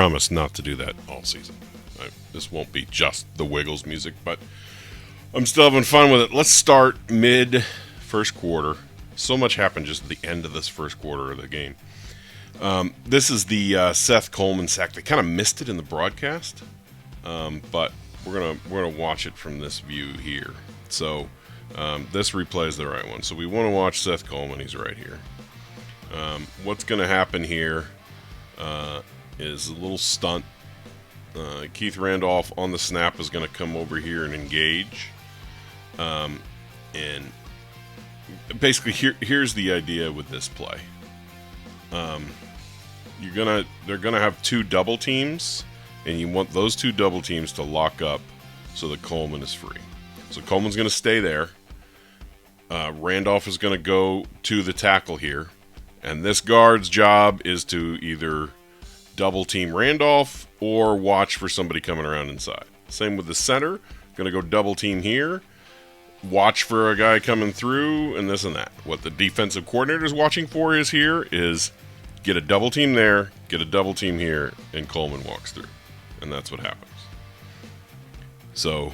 promise not to do that all season. This won't be just the Wiggles music, but I'm still having fun with it. Let's start mid first quarter. So much happened just at the end of this first quarter of the game. This is the Seth Coleman sack. They kind of missed it in the broadcast, but we're gonna watch it from this view here. So this replay is the right one. So we want to watch Seth Coleman. He's right here. What's going to happen here is a little stunt. Keith Randolph on the snap is going to come over here and engage. And basically, here's the idea with this play. They're gonna have two double teams, and you want those two double teams to lock up so that Coleman is free. So Coleman's going to stay there. Randolph is going to go to the tackle here. And this guard's job is to either double team Randolph or watch for somebody coming around inside. Same with the center. Going to go double team here. Watch for a guy coming through and this and that. What the defensive coordinator is watching for is get a double team there, get a double team here, and Coleman walks through. And that's what happens. So,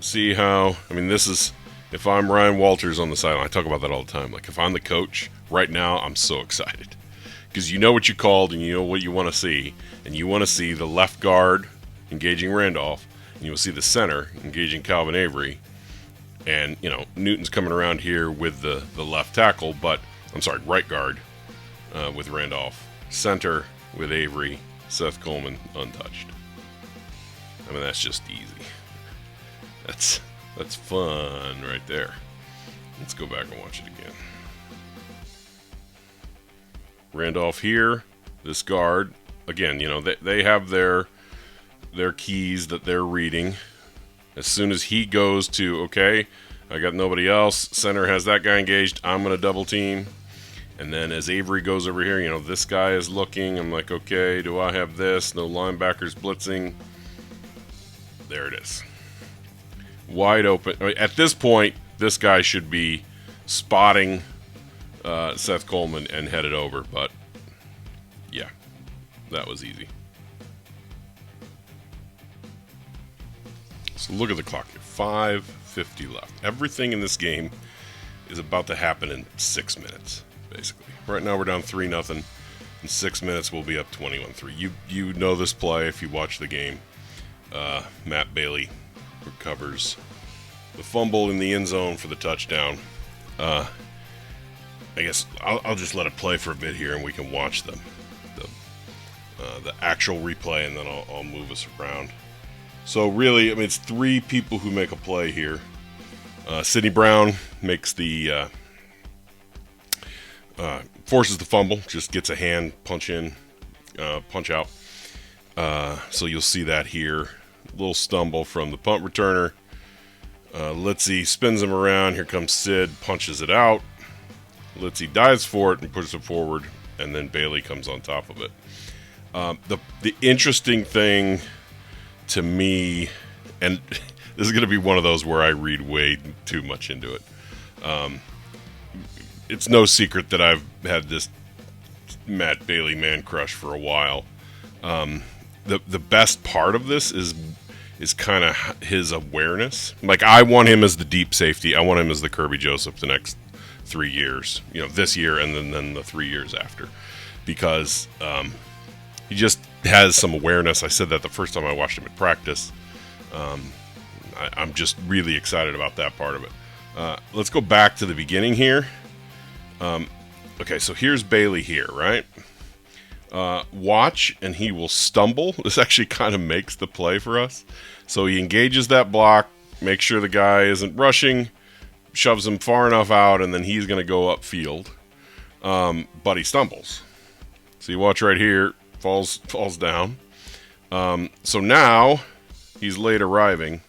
see how, this is, if I'm Ryan Walters on the sideline, I talk about that all the time. Like, if I'm the coach, right now, I'm so excited. Because you know what you called and you know what you want to see. And you want to see the left guard engaging Randolph. And you'll see the center engaging Calvin Avery. And, Newton's coming around here with the left tackle, right guard with Randolph. Center with Avery, Seth Coleman untouched. That's just easy. That's fun right there. Let's go back and watch it again. Randolph here, this guard. Again, they have their keys that they're reading. As soon as he goes to, okay, I got nobody else. Center has that guy engaged. I'm going to double team. And then as Avery goes over here, this guy is looking. I'm like, okay, do I have this? No linebackers blitzing. There it is. Wide open. At this point, this guy should be spotting Seth Coleman and headed over. But, yeah, that was easy. So look at the clock here. 5:50 left. Everything in this game is about to happen in 6 minutes, basically. Right now we're down 3-0. In 6 minutes we'll be up 21-3. You know this play if you watch the game. Matt Bailey recovers the fumble in the end zone for the touchdown. I guess I'll just let it play for a bit here and we can watch the actual replay, and then I'll move us around. So really, it's three people who make a play here. Sidney Brown makes the forces the fumble, just gets a hand punch in, punch out. So you'll see that here. Little stumble from the punt returner. Litzy spins him around. Here comes Sid, punches it out. Litzy dives for it and pushes it forward, and then Bailey comes on top of it. The interesting thing to me, and this is going to be one of those where I read way too much into it. It's no secret that I've had this Matt Bailey man crush for a while. The best part of this is kind of his awareness. Like, I want him as the deep safety. I want him as the Kirby Joseph the next 3 years. This year and then the 3 years after. Because he just has some awareness. I said that the first time I watched him at practice. I'm just really excited about that part of it. Let's go back to the beginning here. Okay, so here's Bailey here, right? Watch, and he will stumble. This actually kind of makes the play for us. So he engages that block, makes sure the guy isn't rushing, shoves him far enough out, and then he's going to go upfield. But he stumbles. So you watch right here, falls down. So now he's late arriving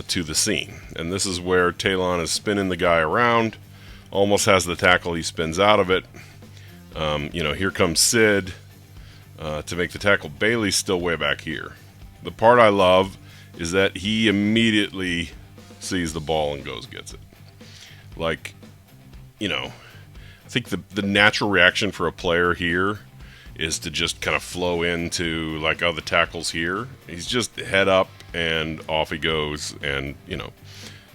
to the scene. And this is where Talon is spinning the guy around. Almost has the tackle. He spins out of it. Here comes Sid to make the tackle. Bailey's still way back here. The part I love is that he immediately sees the ball and gets it. Like, I think the natural reaction for a player here is to just kind of flow into like, oh, the tackle's here. He's just head up and off he goes, and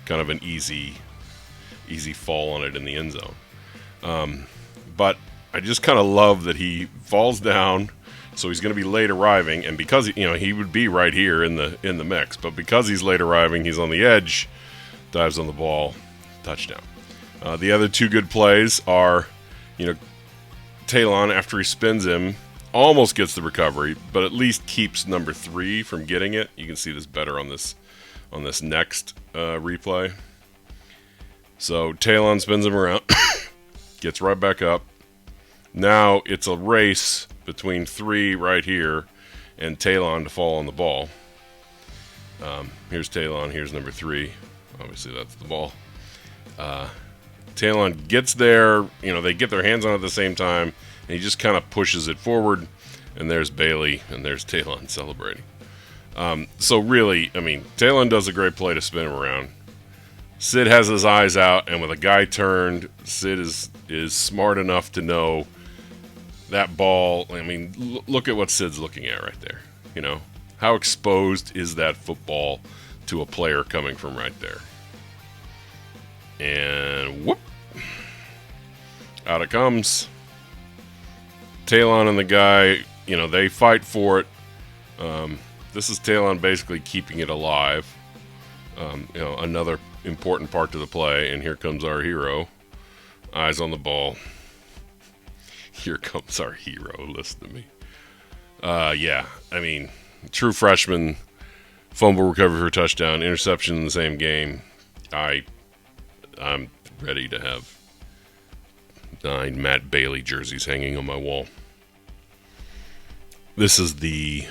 kind of an easy fall on it in the end zone. But I just kind of love that he falls down, so he's going to be late arriving, and because he would be right here in the mix, but because he's late arriving, he's on the edge, dives on the ball, touchdown. The other two good plays are, Talon, after he spins him, almost gets the recovery, but at least keeps number 3 from getting it. You can see this better on this next replay. So Talon spins him around, gets right back up. Now it's a race between 3 right here and Talon to fall on the ball. Here's Talon, here's number 3. Obviously that's the ball. Talon gets there, they get their hands on it at the same time, and he just kind of pushes it forward, and there's Bailey, and there's Talon celebrating. So really, Talon does a great play to spin him around. Sid has his eyes out, and with a guy turned, Sid is smart enough to know that ball. Look at what Sid's looking at right there. How exposed is that football to a player coming from right there? And whoop! Out it comes. Talon and the guy, they fight for it. This is Talon basically keeping it alive. Another important part to the play, and here comes our hero. Eyes on the ball. Here comes our hero. Listen to me. True freshman, fumble recovery for a touchdown, interception in the same game. I'm ready to have 9 Matt Bailey jerseys hanging on my wall. This is the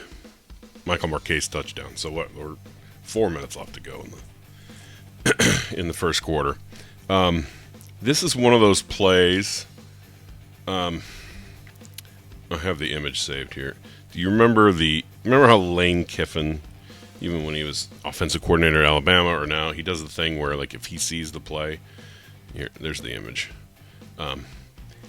Michael Marquez touchdown. So we're 4 minutes left to go in the first quarter. This is one of those plays. I have the image saved here. Do you remember how Lane Kiffin, even when he was offensive coordinator at Alabama or now, he does the thing where, like, if he sees the play, there's the image, and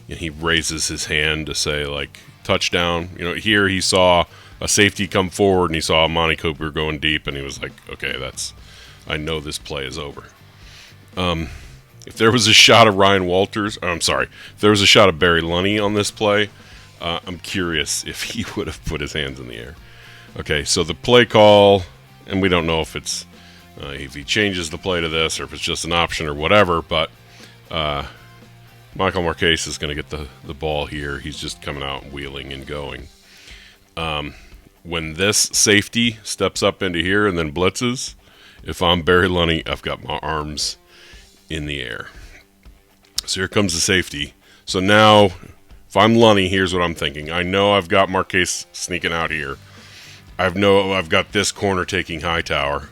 he raises his hand to say, like, touchdown. Here he saw a safety come forward, and he saw Monty Cooper going deep, and he was like, okay, I know this play is over. If there was a shot of if there was a shot of Barry Lunny on this play, I'm curious if he would have put his hands in the air. Okay, so the play call, and we don't know if it's if he changes the play to this or if it's just an option or whatever, but Michael Marquez is going to get the ball here. He's just coming out and wheeling and going. When this safety steps up into here and then blitzes, if I'm Barry Lunny, I've got my arms in the air. So here comes the safety. So now, if I'm Lunny, here's what I'm thinking. I know I've got Marquez sneaking out here. I've got this corner taking Hightower.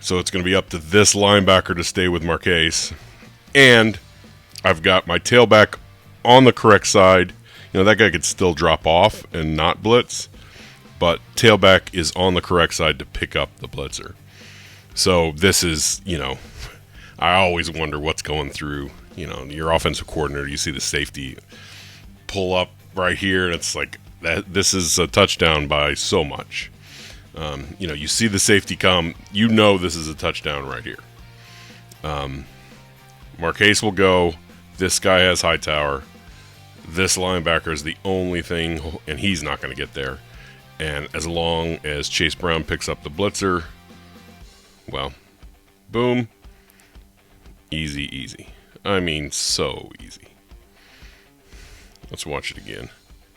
So it's going to be up to this linebacker to stay with Marquez. And I've got my tailback on the correct side. That guy could still drop off and not blitz. But tailback is on the correct side to pick up the blitzer. So this is, I always wonder what's going through, your offensive coordinator. You see the safety pull up right here, and it's like, this is a touchdown by so much. You see the safety come, this is a touchdown right here. Marquez will go. This guy has Hightower. This linebacker is the only thing, and he's not going to get there. And as long as Chase Brown picks up the blitzer, well, boom, easy. So easy. Let's watch it again.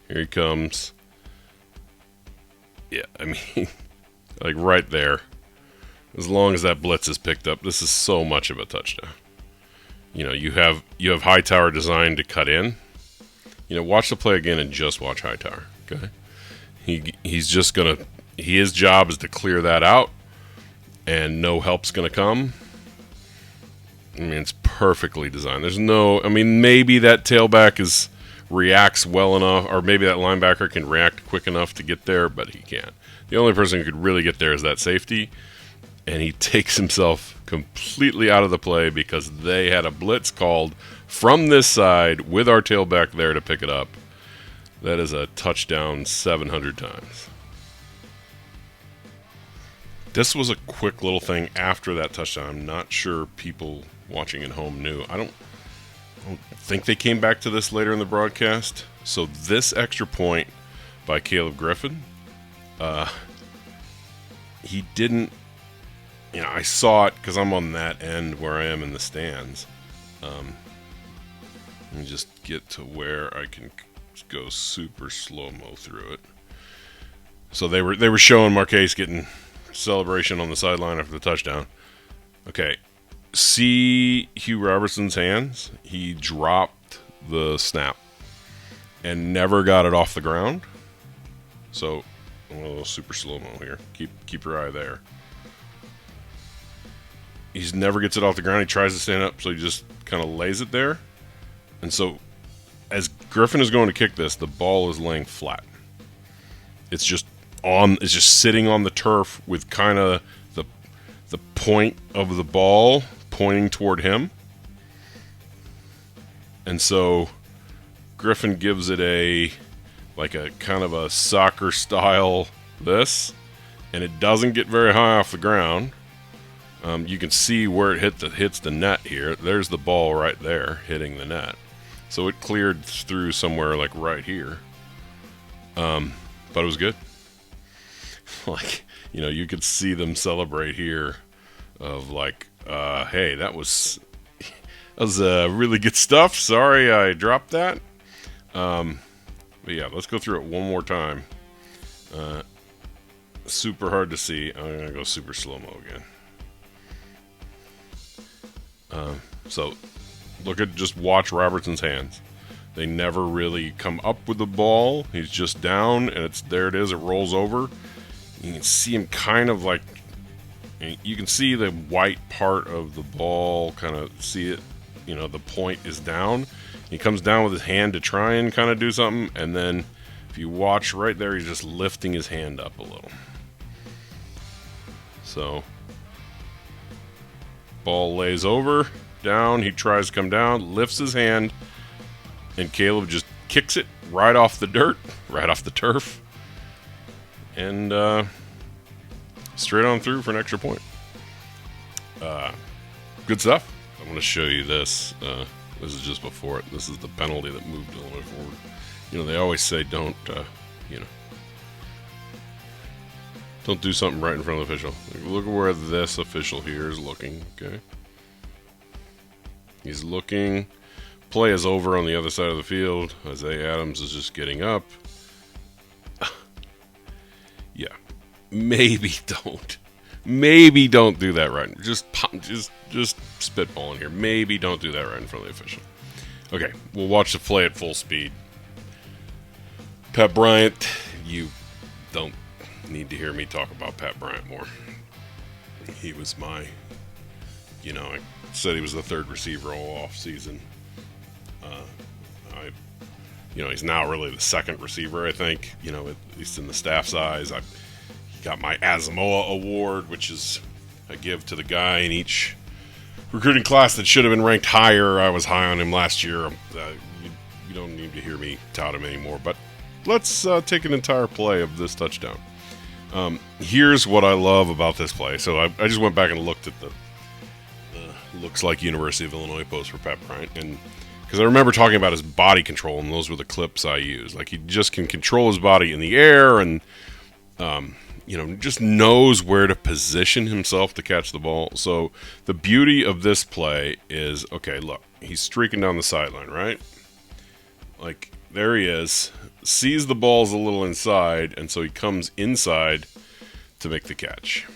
Here he comes. Yeah, like right there. As long as that blitz is picked up, this is so much of a touchdown. You have Hightower designed to cut in. Watch the play again and just watch Hightower. Okay, he's just gonna. His job is to clear that out, and no help's gonna come. It's perfectly designed. There's no. Maybe that tailback reacts well enough, or maybe that linebacker can react quick enough to get there, but he can't. The only person who could really get there is that safety, and he takes himself completely out of the play because they had a blitz called from this side with our tailback there to pick it up. That is a touchdown 700 times. This was a quick little thing after that touchdown. I'm not sure people watching at home knew. I don't think they came back to this later in the broadcast. So this extra point by Caleb Griffin, he didn't, I saw it because I'm on that end where I am in the stands. Let me just get to where I can go super slow-mo through it. So they were showing Marquez getting celebration on the sideline after the touchdown. Okay, see Hugh Robertson's hands? He dropped the snap and never got it off the ground. So I'm a little super slow-mo here. Keep your eye there. He never gets it off the ground. He tries to stand up, so he just kind of lays it there. And so as Griffin is going to kick this, the ball is laying flat. It's just sitting on the turf with kind of the point of the ball pointing toward him. And so Griffin gives it a kind of a soccer style this, and it doesn't get very high off the ground. You can see where it hits the net here. There's the ball right there hitting the net. So it cleared through somewhere like right here. But it was good. You could see them celebrate here of hey, that was really good stuff. Sorry I dropped that. But yeah, let's go through it one more time. Super hard to see. I'm going to go super slow-mo again. So just watch Robertson's hands. They never really come up with the ball. He's just down, and there it is. It rolls over. You can see him kind of you can see the white part of the ball, kind of see it, the point is down. He comes down with his hand to try and kind of do something, and then if you watch right there, he's just lifting his hand up a little. So, ball lays over, down, he tries to come down, lifts his hand, and Caleb just kicks it right off the dirt, right off the turf, and straight on through for an extra point. Good stuff. I'm going to show you this. This is just before it. This is the penalty that moved a little bit forward. They always say don't do something right in front of the official. Look at where this official here is looking, okay? He's looking. Play is over on the other side of the field. Isaiah Adams is just getting up. Yeah. Maybe don't. Maybe don't do that right. Just spitballing here. Maybe don't do that right in front of the official. Okay, we'll watch the play at full speed. Pat Bryant, you don't need to hear me talk about Pat Bryant more. He was I said he was the third receiver all off season. He's now really the second receiver, I think, at least in the staff's eyes. He got my Asamoah Award, which is I give to the guy in each recruiting class that should have been ranked higher. I was high on him last year. You don't need to hear me tout him anymore, but let's take an entire play of this touchdown. Here's what I love about this play. So I just went back and looked at the looks like University of Illinois post for Pat Bryant, and because I remember talking about his body control, and those were the clips I used. He just can control his body in the air, and just knows where to position himself to catch the ball. So the beauty of this play is, okay, look, he's streaking down the sideline, right? There he is, sees the ball's a little inside, and so he comes inside to make the catch.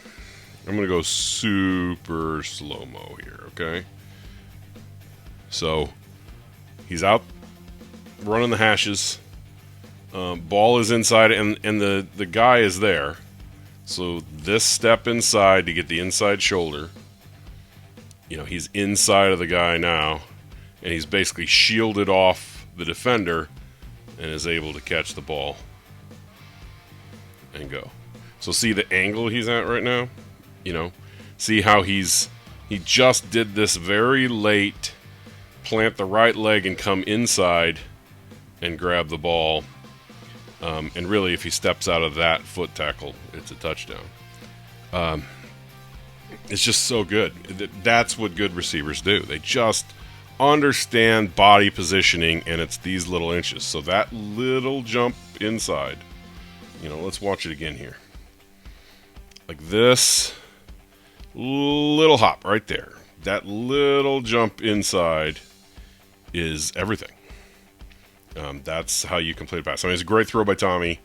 I'm going to go super slow-mo here, okay? So he's out running the hashes. Ball is inside, and the guy is there. So this step inside to get the inside shoulder. He's inside of the guy now, and he's basically shielded off the defender and is able to catch the ball and go. So see the angle he's at right now? See how he just did this very late, plant the right leg and come inside and grab the ball And really, if he steps out of that foot tackle, it's a touchdown. It's just so good. That's what good receivers do. They just understand body positioning, and it's these little inches. So that little jump inside, let's watch it again here. Like this little hop right there. That little jump inside is everything. That's how you complete a pass. I mean, it's a great throw by Tommy.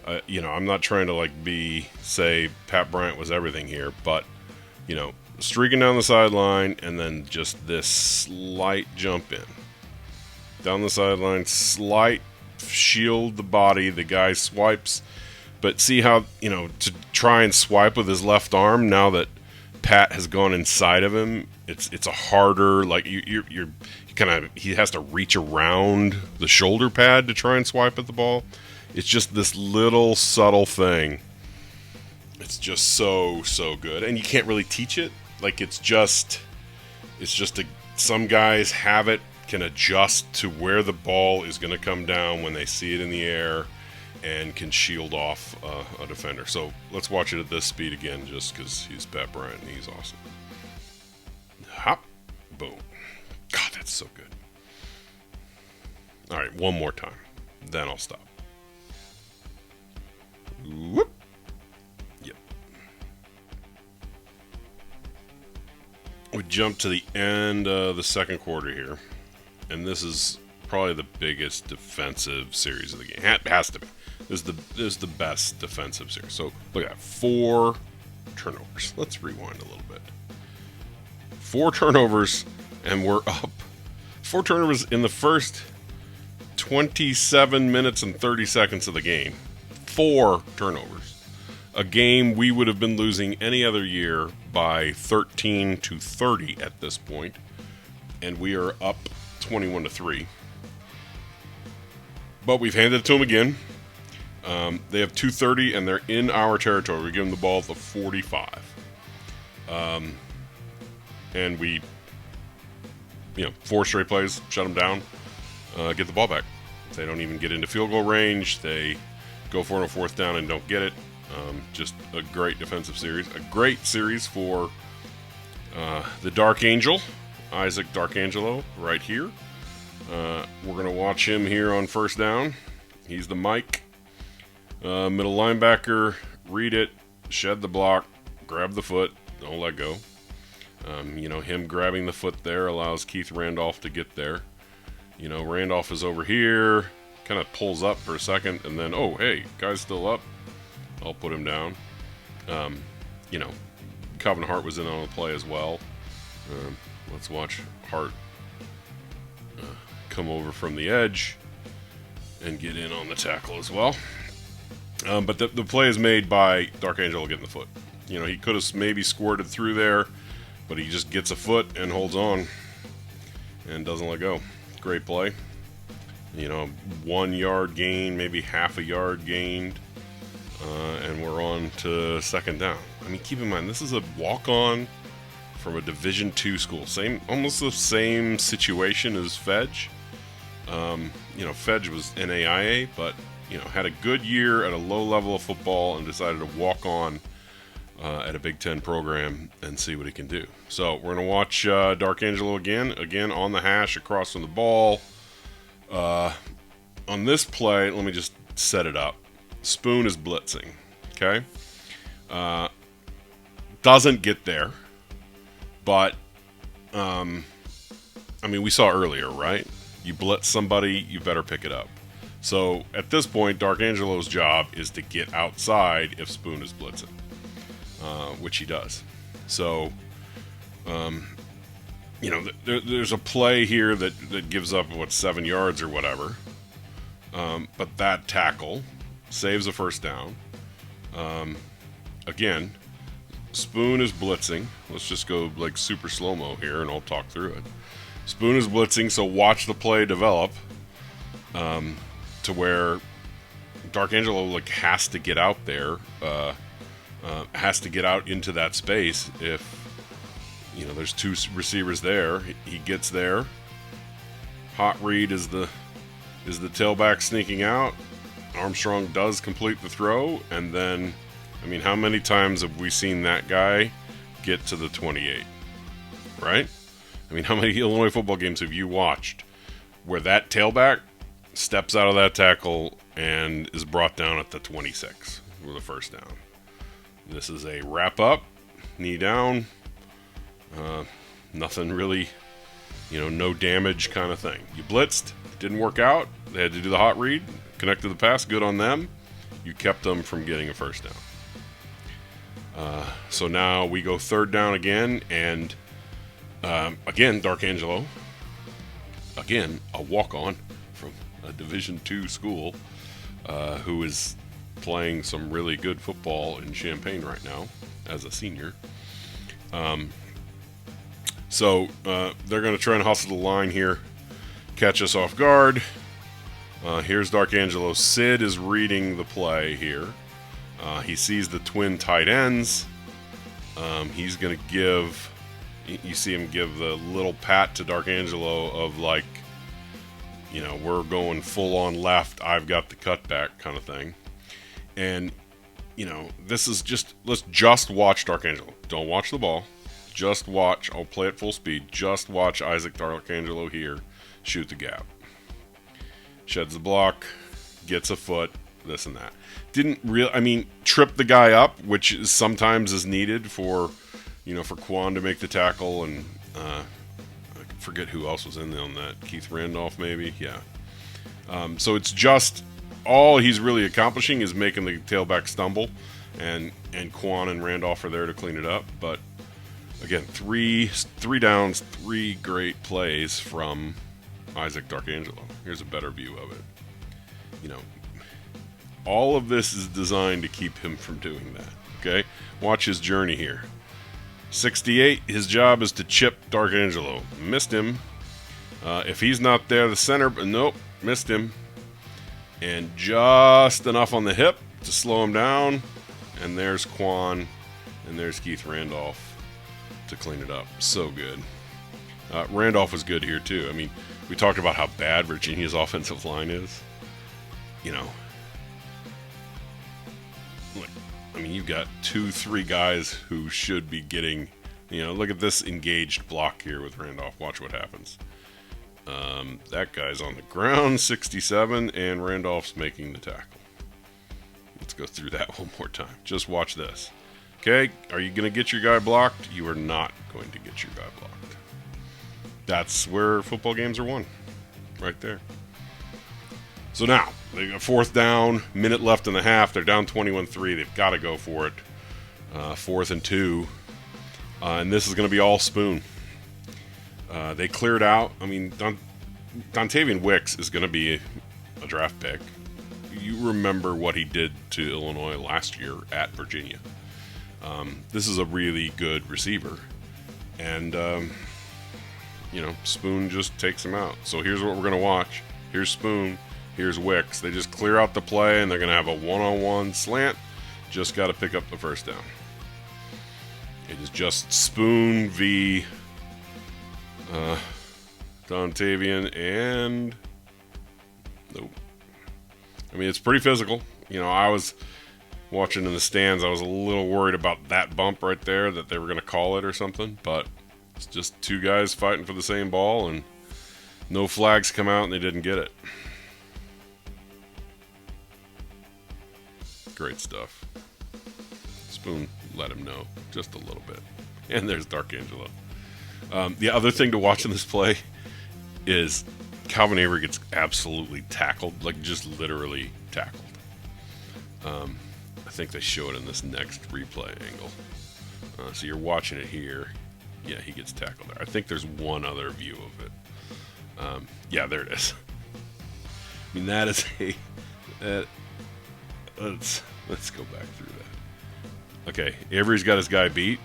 I'm not trying to say Pat Bryant was everything here, but streaking down the sideline and then just this slight jump in. Down the sideline, slight shield the body, the guy swipes. But see how, to try and swipe with his left arm now that Pat has gone inside of him, it's a harder, he has to reach around the shoulder pad to try and swipe at the ball. It's just this little subtle thing. It's just so good, and you can't really teach it. Some guys have it, can adjust to where the ball is going to come down when they see it in the air, and can shield off a defender. So let's watch it at this speed again, just because he's Pat Bryant and he's awesome. Hop, boom. God, that's so good. All right, one more time, then I'll stop. Whoop. Yep. We jump to the end of the second quarter here, and this is probably the biggest defensive series of the game. It has to be. This is the best defensive series. So look at that, 4 turnovers. Let's rewind a little bit. 4 turnovers, and we're up. 4 turnovers in the first 27 minutes and 30 seconds of the game. 4 turnovers. A game we would have been losing any other year by 13-30 at this point, and we are up 21-3. But we've handed it to them again. They have 2:30, and they're in our territory. We give them the ball at the 45. And we, 4 straight plays, shut them down, get the ball back. They don't even get into field goal range. They go for it on 4th down and don't get it. Just a great defensive series. A great series for the Dark Angel, Isaac Darkangelo, right here. We're going to watch him here on 1st down. He's the Mike. Middle linebacker, read it, shed the block, grab the foot, don't let go. Him grabbing the foot there allows Keith Randolph to get there. Randolph is over here, kind of pulls up for a second, and then, oh, hey, guy's still up. I'll put him down. Calvin Hart was in on the play as well. Let's watch Hart come over from the edge and get in on the tackle as well. But the play is made by Darkangelo getting the foot. He could have maybe squirted through there, but he just gets a foot and holds on and doesn't let go. Great play. 1 yard gain, maybe half a yard gained, and we're on to 2nd down. I mean, keep in mind, this is a walk-on from a Division II school. Almost the same situation as Fedge. Fedge was NAIA, but had a good year at a low level of football and decided to walk on at a Big Ten program and see what he can do. So we're going to watch Darkangelo again on the hash across from the ball. On this play, let me just set it up. Spoon is blitzing, okay? Doesn't get there, but we saw earlier, right? You blitz somebody, you better pick it up. So at this point, Darkangelo's job is to get outside if Spoon is blitzing, which he does. So, there's a play here that gives up, 7 yards or whatever. But that tackle saves a 1st down. Again, Spoon is blitzing. Let's just go super slow-mo here and I'll talk through it. Spoon is blitzing, so watch the play develop. To where Darkangelo has to get out there, has to get out into that space. If there's 2 receivers there, he gets there. Hot read is the tailback sneaking out. Armstrong does complete the throw, and then, I mean, how many times have we seen that guy get to the 28, right? I mean, how many Illinois football games have you watched where that tailback steps out of that tackle and is brought down at the 26 for the first down? This is a wrap up, knee down, nothing really, no damage kind of thing. You blitzed, didn't work out, they had to do the hot read, connected the pass, good on them. You kept them from getting a first down. So now we go third down again, and again, D'Arcangelo, again, a walk-on from a Division II school, who is playing some really good football in Champaign right now as a senior. So they're going to try and hustle the line here, catch us off guard. Here's D'Arcangelo. Sid is reading the play here. He sees the twin tight ends. He's going to give, you see him give the little pat to D'Arcangelo of like, we're going full on left, I've got the cutback kind of thing. And, this is just, let's just watch D'Arcangelo. Don't watch the ball. Just watch, I'll play at full speed. Just watch Isaac D'Arcangelo here shoot the gap. Sheds the block, gets a foot, this and that. Didn't really, trip the guy up, which sometimes is needed for, for Quan to make the tackle, and I forget who else was in there on that. Keith Randolph, maybe? Yeah. So it's just, all he's really accomplishing is making the tailback stumble, and Quan and Randolph are there to clean it up. But again, three downs, 3 great plays from Isaac D'Arcangelo. Here's a better view of it. All of this is designed to keep him from doing that. Okay? Watch his journey here. 68, his job is to chip D'Arcangelo. Missed him. If he's not there, the center, nope, missed him. And just enough on the hip to slow him down. And there's Quan, and there's Keith Randolph to clean it up. So good. Randolph was good here, too. We talked about how bad Virginia's offensive line is. You've got 2-3 guys who should be getting, look at this engaged block here with Randolph. Watch what happens. That guy's on the ground, 67, and Randolph's making the tackle. Let's go through that one more time. Just watch this. Okay, are you going to get your guy blocked? You are not going to get your guy blocked. That's where football games are won. Right there. So now, they got 4th down, minute left in the half. They're down 21-3. They've got to go for it. 4th and 2. And this is going to be all Spoon. They cleared out. Dontavian Wicks is going to be a draft pick. You remember what he did to Illinois last year at Virginia. This is a really good receiver. And, Spoon just takes him out. So here's what we're going to watch. Here's Spoon. Here's Wicks. They just clear out the play, and they're going to have a one-on-one slant. Just got to pick up the first down. It is just Spoon v. Dontavian, and nope. It's pretty physical. I was watching in the stands. I was a little worried about that bump right there, that they were going to call it or something. But it's just 2 guys fighting for the same ball, and no flags come out, and they didn't get it. Great stuff. Spoon let him know just a little bit. And there's D'Arcangelo. The other thing to watch in this play is Calvin Avery gets absolutely tackled, like just literally tackled. I think they show it in this next replay angle. So you're watching it here. Yeah, he gets tackled there. I think there's one other view of it. Yeah, there it is. That is a... Let's go back through that. Okay, Avery's got his guy beat.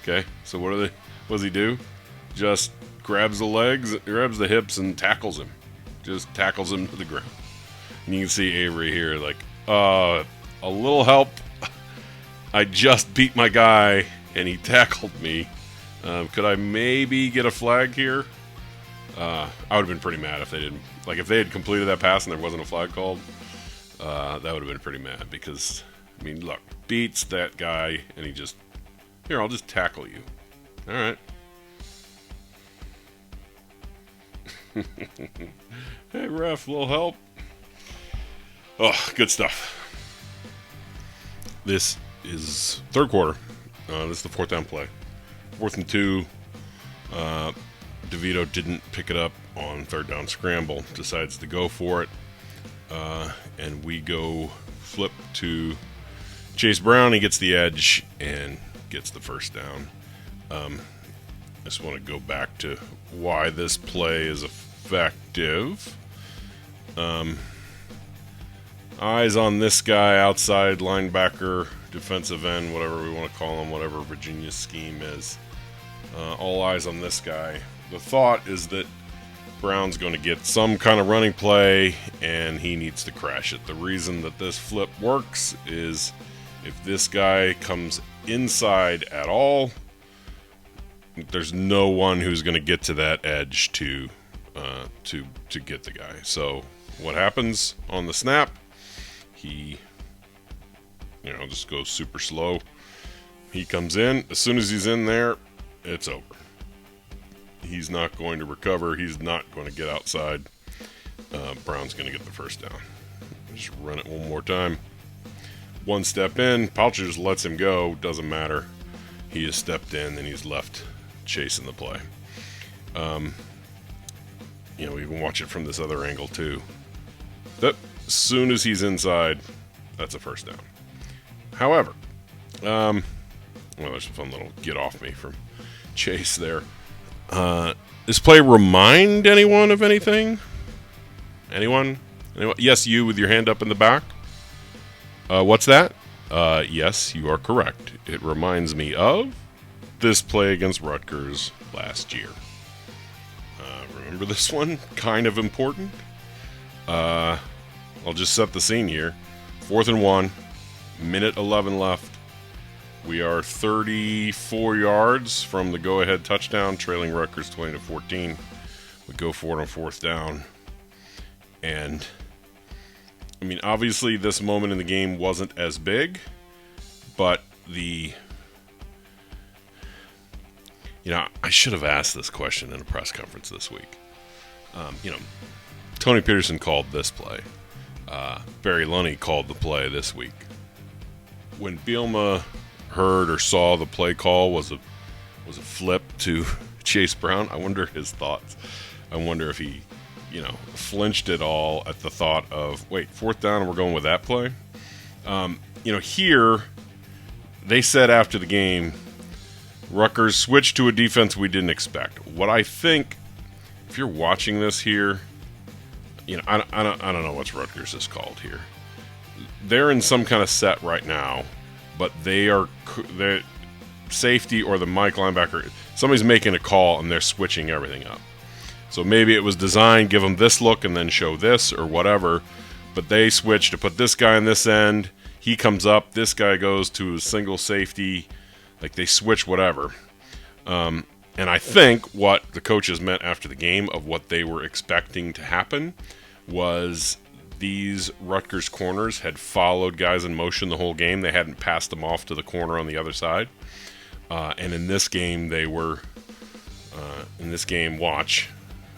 Okay, so what does he do? Just grabs the legs, grabs the hips, and tackles him. Just tackles him to the ground. And you can see Avery here, like, a little help. I just beat my guy, and he tackled me. Could I maybe get a flag here? I would have been pretty mad if they didn't. Like, if they had completed that pass and there wasn't a flag called, that would have been pretty mad because, I mean, look, beats that guy, and he just, here, I'll just tackle you. All right. Hey, ref, a little help. Oh, good stuff. This is third quarter. This is the fourth down play. 4th and 2. DeVito didn't pick it up on third down scramble. Decides to go for it. And we go flip to Chase Brown. He gets the edge and gets the first down. I just want to go back to why this play is effective. Eyes on this guy, outside linebacker, defensive end, whatever we want to call him, whatever Virginia's scheme is. All eyes on this guy. The thought is that Brown's going to get some kind of running play, and he needs to crash it. The reason that this flip works is if this guy comes inside at all, there's no one who's going to get to that edge to get the guy. So what happens on the snap? He, just goes super slow. He comes in. As soon as he's in there, it's over. He's not going to recover. He's not going to get outside. Brown's going to get the first down. Just run it one more time. One step in. Poucher just lets him go. Doesn't matter. He has stepped in and he's left chasing the play. We can watch it from this other angle too. As soon as he's inside, that's a first down. However, there's a fun little get off me from Chase there. This play remind anyone of anything? Anyone? Yes, you with your hand up in the back. What's that? Yes, you are correct. It reminds me of this play against Rutgers last year. Remember this one? Kind of important. I'll just set the scene here. 4th and 1, minute 11 left. We are 34 yards from the go-ahead touchdown, trailing Rutgers 20-14. We go for it on 4th down. And, obviously this moment in the game wasn't as big, but I should have asked this question in a press conference this week. Tony Peterson called this play. Barry Lunny called the play this week. When Bielma heard or saw the play call was a flip to Chase Brown, I wonder his thoughts. I wonder if he, flinched at all at the thought of, wait, 4th down and we're going with that play? Here, they said after the game, Rutgers switched to a defense we didn't expect. What I think, if you're watching this here, I don't know what Rutgers is called here. They're in some kind of set right now, but they're safety or the Mike linebacker, somebody's making a call and they're switching everything up. So maybe it was designed, give them this look and then show this or whatever, but they switch to put this guy on this end. He comes up, this guy goes to a single safety, like they switch whatever. And I think what the coaches meant after the game of what they were expecting to happen was these Rutgers corners had followed guys in motion the whole game. They hadn't passed them off to the corner on the other side. And in this game, they were, watch,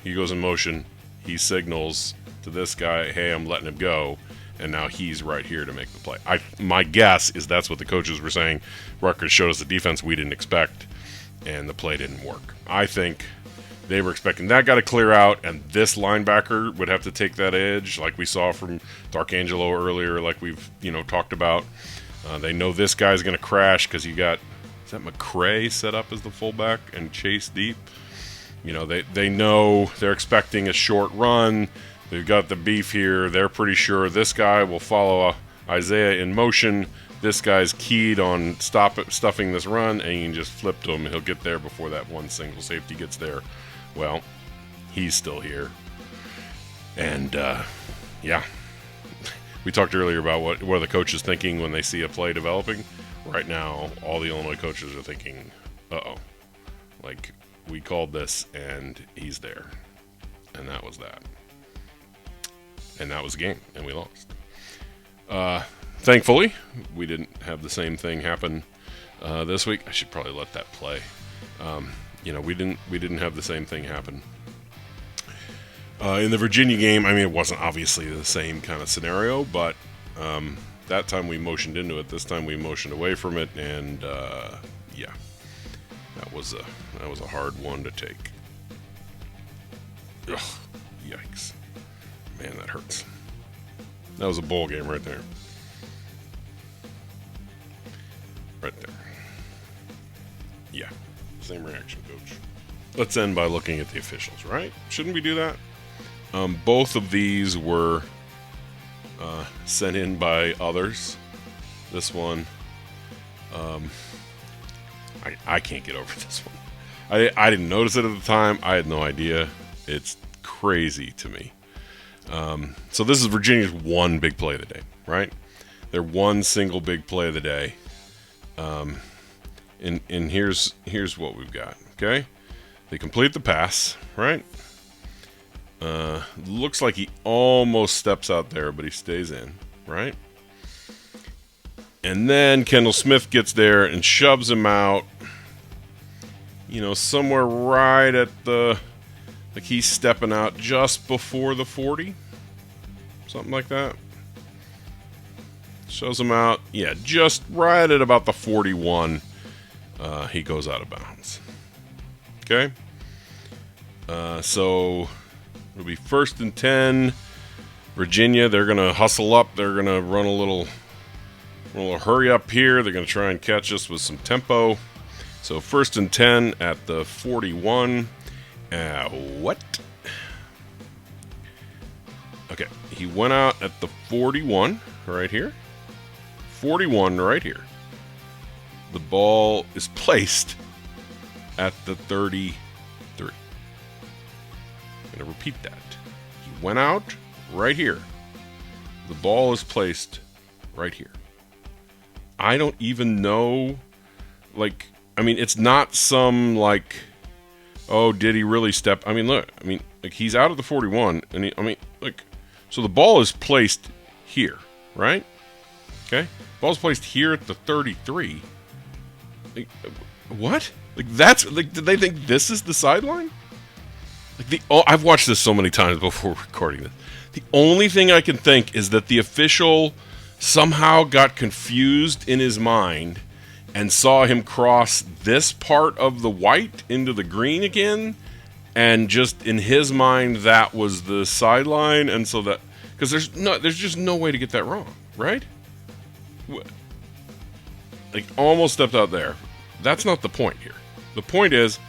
he goes in motion, he signals to this guy, hey, I'm letting him go, and now he's right here to make the play. My guess is that's what the coaches were saying. Rutgers showed us the defense we didn't expect, and the play didn't work. I think they were expecting that guy to clear out, and this linebacker would have to take that edge, like we saw from D'Arcangelo earlier, like we've talked about. They know this guy's going to crash because you got, is that McCray set up as the fullback and Chase deep? They know they're expecting a short run. They've got the beef here. They're pretty sure this guy will follow Isaiah in motion. This guy's keyed on stuffing this run, and you can just flip to him. He'll get there before that one single safety gets there. Well, he's still here. And, we talked earlier about what are the coaches thinking when they see a play developing. Right now, all the Illinois coaches are thinking, uh-oh. Like, we called this, and he's there. And that was that. And that was the game, and we lost. Thankfully, we didn't have the same thing happen this week. I should probably let that play. We didn't have the same thing happen in the Virginia game. I mean, it wasn't obviously the same kind of scenario, but that time we motioned into it. This time we motioned away from it, and yeah, that was a hard one to take. Ugh, yikes, man, that hurts. That was a bowl game right there. Right there. Yeah, same reaction, coach. Let's end by looking at the officials, right? Shouldn't we do that? Both of these were sent in by others. This one, I can't get over this one. I didn't notice it at the time. I had no idea. It's crazy to me. So this is Virginia's one big play of the day, right? Their one single big play of the day. And here's what we've got. Okay, they complete the pass, right? Looks like he almost steps out there, but he stays in, right? And then Kendall Smith gets there and shoves him out. Somewhere right at like he's stepping out just before the 40, something like that. Shows him out, yeah, just right at about the 41. He goes out of bounds. Okay, so it'll be 1st and 10. Virginia, they're gonna hustle up. They're gonna run a little hurry up here. They're gonna try and catch us with some tempo. So 1st and 10 at the 41. What? Okay, he went out at the 41 right here. 41 right here. The ball is placed at the 33. I'm going to repeat that. He went out right here. The ball is placed right here. I don't even know, it's not some, oh, did he really step? Look, he's out of the 41, and so the ball is placed here, right? Okay? Ball's placed here at the 33. What? That's did they think this is the sideline? I've watched this so many times before recording this. The only thing I can think is that the official somehow got confused in his mind and saw him cross this part of the white into the green again, and just in his mind that was the sideline, and so that because there's just no way to get that wrong, right? Almost stepped out there. That's not the point here. The point is,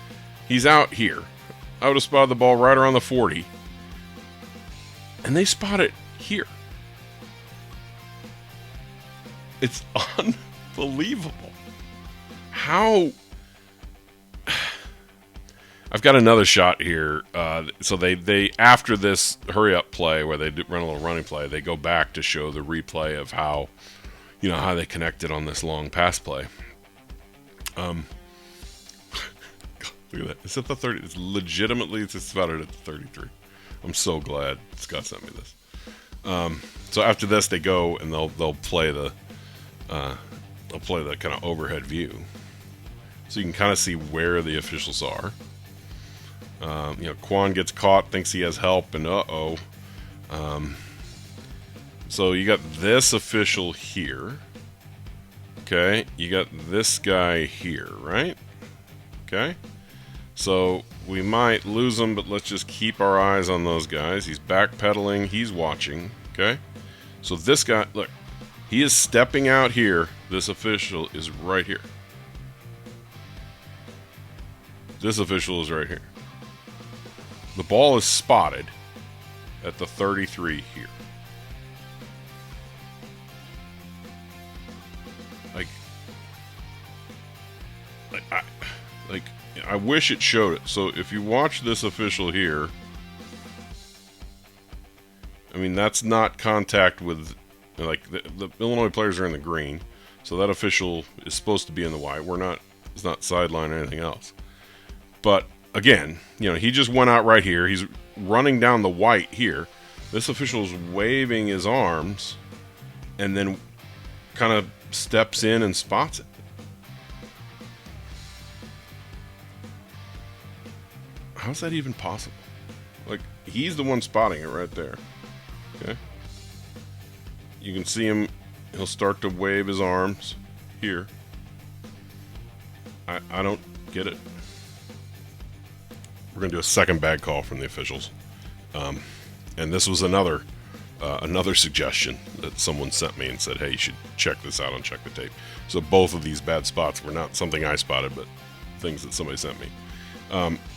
he's out here. I would have spotted the ball right around the 40. And they spot it here. It's unbelievable. How... I've got another shot here. So they after this hurry-up play, where they run a little running play, they go back to show the replay of how they connected on this long pass play. Look at that. It's at the 30. It's legitimately, it's spotted at the 33. I'm so glad Scott sent me this. So after this, they go and they'll play the kind of overhead view, so you can kind of see where the officials are. Quan gets caught, thinks he has help, and so you got this official here. Okay, you got this guy here, right? Okay, so we might lose him, but let's just keep our eyes on those guys. He's backpedaling, he's watching. Okay, so this guy, look, he is stepping out here. This official is right here. This official is right here. The ball is spotted at the 33 here. I wish it showed it. So if you watch this official here, that's not contact with, the Illinois players are in the green, so that official is supposed to be in the white. It's not sideline or anything else. But again, he just went out right here. He's running down the white here. This official is waving his arms and then kind of steps in and spots it. How's that even possible? Like, he's the one spotting it right there. Okay. You can see him. He'll start to wave his arms here. I don't get it. We're going to do a second bad call from the officials. And this was another suggestion that someone sent me and said, hey, you should check this out on Check the Tape. So both of these bad spots were not something I spotted, but things that somebody sent me.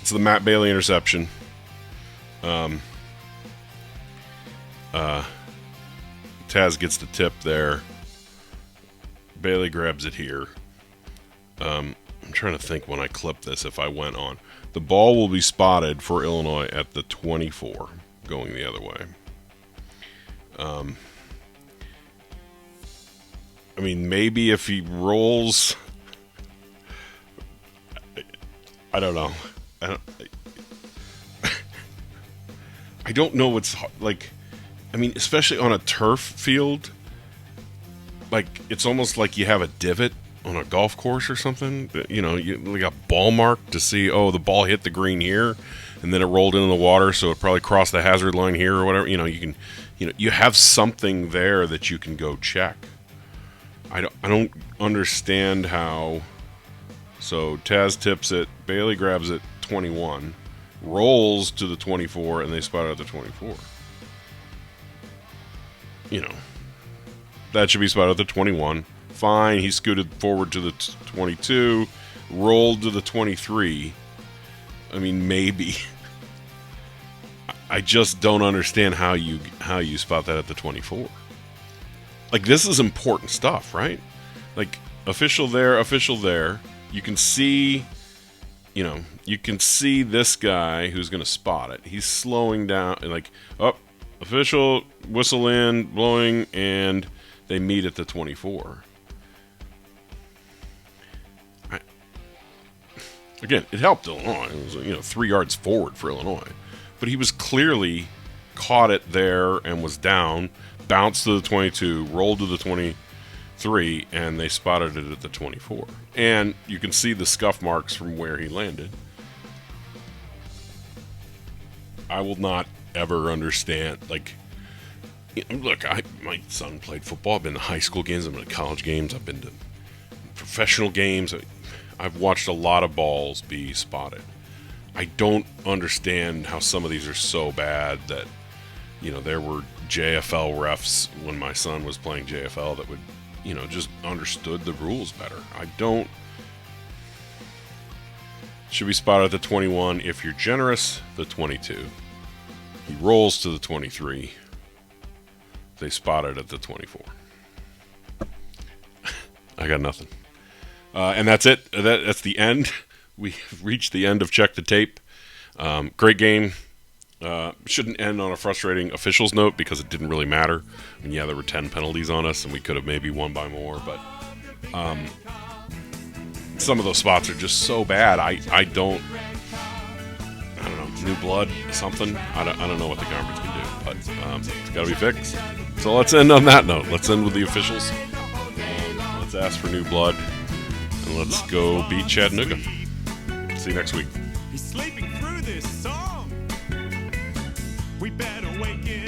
It's the Matt Bailey interception. Taz gets the tip there. Bailey grabs it here. I'm trying to think when I clip this if I went on. The ball will be spotted for Illinois at the 24, going the other way. I mean, maybe if he rolls... I don't know. I don't know what's... Like, I mean, especially on a turf field, like, it's almost like you have a divot on a golf course or something. You know, like a ball mark to see, oh, the ball hit the green here, and then it rolled into the water, so it probably crossed the hazard line here or whatever. You know, you have something there that you can go check. I don't understand how. So Taz tips it, Bailey grabs it 21, rolls to the 24, and they spot it at the 24. You know, that should be spotted at the 21. Fine, he scooted forward to the 22, rolled to the 23. I mean, maybe. I just don't understand how you spot that at the 24. Like, this is important stuff, right? Like, official there. You can see, you can see this guy who's going to spot it. He's slowing down, like, official, whistle in, blowing, and they meet at the 24. Again, it helped Illinois. It was, 3 yards forward for Illinois. But he was clearly caught it there and was down, bounced to the 22, rolled to the 23, and they spotted it at the 24. And you can see the scuff marks from where he landed. I will not ever understand. Like, look, my son played football. I've been to high school games. I've been to college games. I've been to professional games. I've watched a lot of balls be spotted. I don't understand how some of these are so bad that, there were JFL refs when my son was playing JFL that would, just understood the rules better. Should be spotted at the 21. If you're generous, the 22. He rolls to the 23. They spot it at the 24. I got nothing. And that's it. That's the end. We've reached the end of Check the Tape. Great game. Shouldn't end on a frustrating officials note because it didn't really matter. I mean, there were 10 penalties on us, and we could have maybe won by more. But some of those spots are just so bad. I don't know. New blood, something. I don't know what the conference can do, but it's got to be fixed. So let's end on that note. Let's end with the officials. Let's ask for new blood. And let's go beat Chattanooga. See you next week. He's sleeping through this song. We better wake it